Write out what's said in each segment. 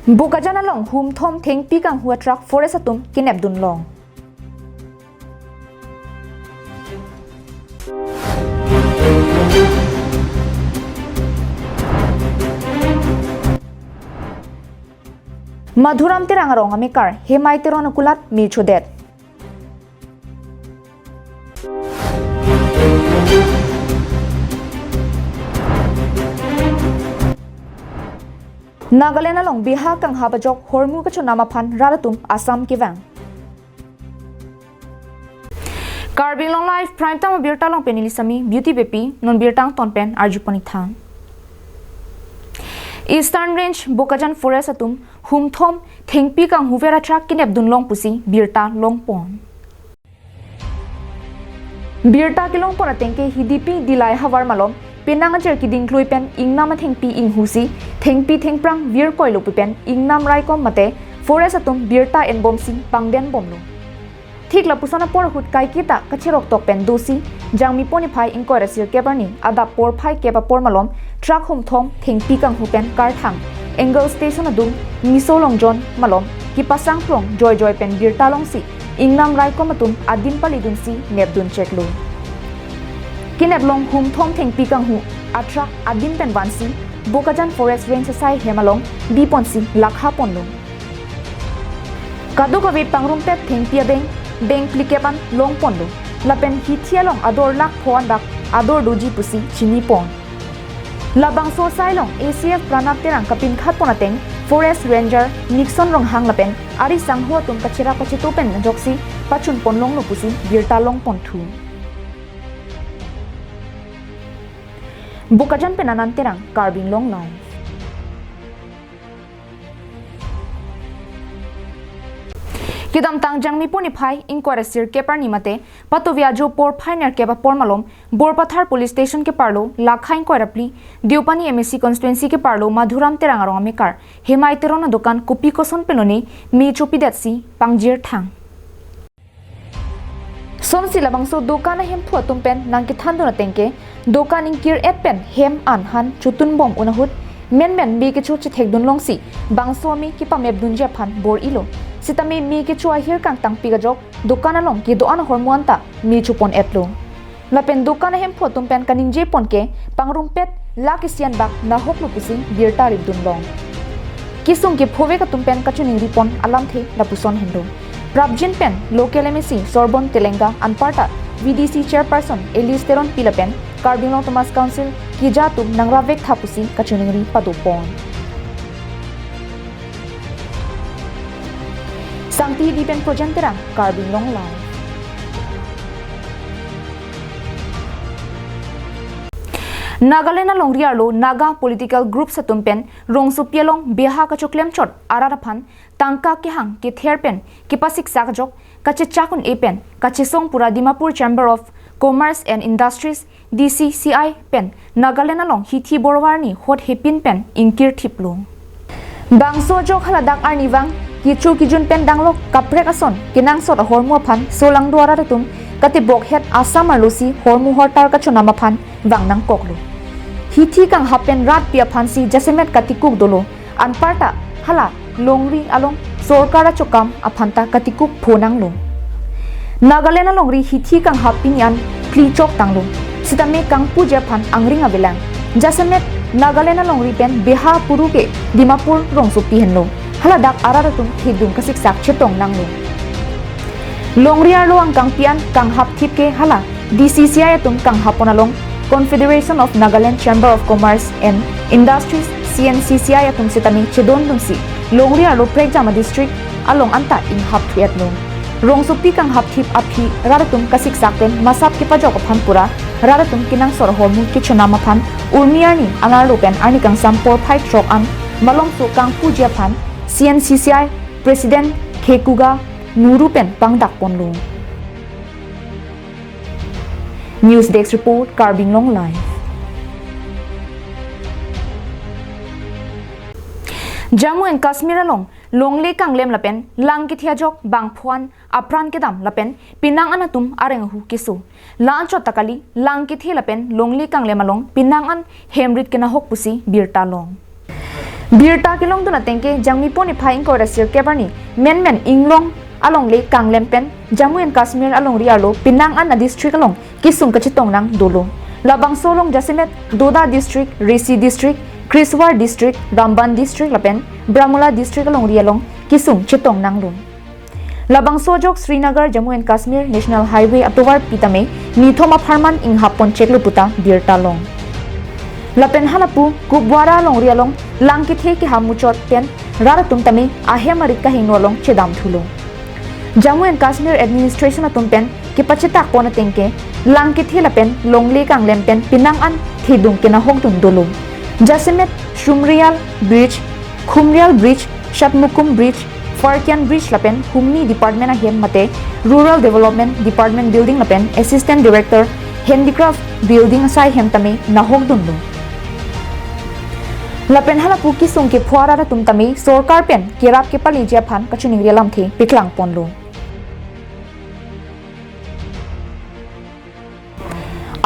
Bukajana long hum thom thing pikang hua truck forest atum kinep dun long. Madhuram tirangarong amikar hemai tiron kulat mi chodet. Nagaland along biha kang habajok hormu ka chunamapan raratum Assam kivang. Karbing long life prime time birta long penilisami beauty bepi non birtang tonpen arjupanithang. Eastern Range Bokajan Forest atum humthom thengpi kang huvera track kinep dun long pusi birta long pon. Birta kilong pon atengke hidipi dilai hawar malom Pinang ajar kiding klui pen ingnam thengpi inghusi thengpi thengprang vir koilo pen ingnam rai kom mate forest atum birta en bomsi pangden bomlo thik la pusana por hut kai kita kachirok tok pen dosi jangmi poni phai inko rasir kebarni ada por phai keba por malom truck hum thom thengpi kang hupen kar thang angle station adum miso long jon malom ki pasang plong joy pen birta long si ingnam rai kom atum adin palidun si nebdun cheklo Kinep long hum thom thengpi kang hu atrak adin pen wansi Bokajan Forest Range sai hemalong biponsi lakha ponlong Kadu kawi pangrum pet thengpi deng plikepan long ponlo lapen hithia long ador lak phon dak ador doji pusi chini pon Labang so sai long ACF pranap terang kapin khat ponateng Forest Ranger Nixon rong hang lapen ari sang ho tum kachira kachitu pen joksi pachun ponlong no pusi birta long pon thu Bukajan penanan terang Karbing long life. Kidam tang jangmi poni phai inquire sir kepar nimate patovia jo por phainer keba por malom borpathar police station ke parlo lakha inquire pli diopani MSC constituency ke parlo madhuram terang arong amikar hemai terona dokan kopi koson penoni mi chopi datsi pangjir thang Somsi labangso dokana hem phuatum pen nangki thandona tengke dokan inkir et pen hem anhan chutun bom unahut men mi ke chu chi thekdun longsi bangso mi ki pamep dunje phan bor ilo sitami mi ke chu ahir kang tangpi ga jok dokana long ki doan hormuanta mi chupon etlo lapen dokana hem phuatum pen kaninje pon ke pangrum pet lakisian bak na hoklu pusi birta ribdun long kisung ki phove ka tumpen kachuning ripon alam the lapuson hendo Prabjin pen local MSC Sorbonne Telenga Anparta VDC chairperson Elisteron Pilapen Karbing Long Thomas Council Kijatum Nangravek Thapusi Kachuningri Padupon Sangti Dipen Projentera Karbing Long Live Nagaland along riarlo Naga political group sa tumpen rong supialong biha ka choklem chot araraphan tangka ke hang ke therpen ke pasik sakjok kache chakun epen kache song pura Dimapur Chamber of Commerce and Industries DCCI pen Nagaland along hithi borwarni hot hepin pen inkir thiplo bangso jok haladak arniwang kichu kijun pen danglok kaprek ason kinang sot hormu phan solang dwara tum kati bokhet Assam arlusi hormu hortar ka chunama phan wangnang koklo hithi kang hapen rat pia phansi jasemet katikuk dolo anparta hala longri along sorkara chokam aphanta katikuk phonang lo Nagaland alongri hithi kang hapin yan pli chok tanglo sitame kang puja phan angring abelang jasemet Nagaland alongri pen beha puruke Dimapur rongsupi henlo hala dak araratum thidung kasik sak chetong nanglo longri arlo ang kang pian kang hap thipke hala DCCI atum kang haponalong Confederation of Nagaland Chamber of Commerce and Industries CNCCI atum sitami chedon lungsi longri arlo pregjama district along anta in hap thiat lo rongsupi kang hap thip aphi raratum kasik sakten masap ki pajok phanpura raratum kinang sor hormu ki chunama phan urmiarni angar lopen arni kang sampor phai trok an malong so kang pujia phan CNCCI President Khekuga Nurupen pangdak ponlo News Desk Report Karbing Long Live Jammu and Kashmir along longle kang lem lapen lang ki thiajok bangphuan apran ke dam lapen pinang anatum areng hu kisu lan chot takali lang ki thi lapen longle kang lem along pinang an hemrit ke na hok pusi birta long birta kilong tu na tengke jangmi poni phaing ko rasir kebarni men inglong along le kanglem pen Jammu and Kashmir along rialo Pinang an district along kisung kachitong nang dolo labang solong jasimet Doda district Risi district Kriswar district Ramban district lapen Bramula district along rialong kisung chitong nang lum labang sojok Srinagar Jammu and Kashmir National Highway Aptowar pitame nithoma pharman ing hapon chekluputa birta long lapen halapu kubwara long rialong langkithe ki hamuchot pen raratum tame ahemarit ka hinolong chedam thulo Jammu and Kashmir administration atum pen ki pachitak pona tengke langkithe lapen longle kanglem pen Pinang an thidung kina hogdun dolo Jasimet Shumrial bridge Khumrial bridge Shatmukum bridge Farkian bridge lapen Humni department ahem mate rural development department building lapen assistant director handicraft building asai hem tame na hogdun lo lapen halapu ki sungke phuara ra tum tami sarkar pen kirap ke pali je phan kachuning rialam the piklang ponlo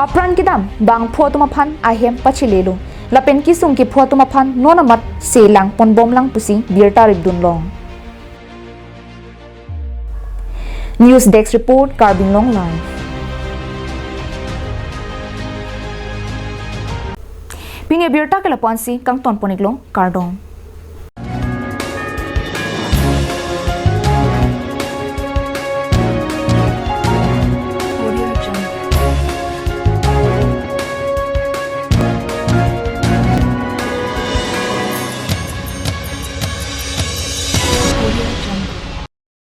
apran kidam bang photuma phan ahem pachilelu lapen ki sungke photuma phan nonamat selang ponbom lang pusi birta ribdun long news desk report Carbin Long Live Pinge birta ke lapansi kang ton poniglo kardong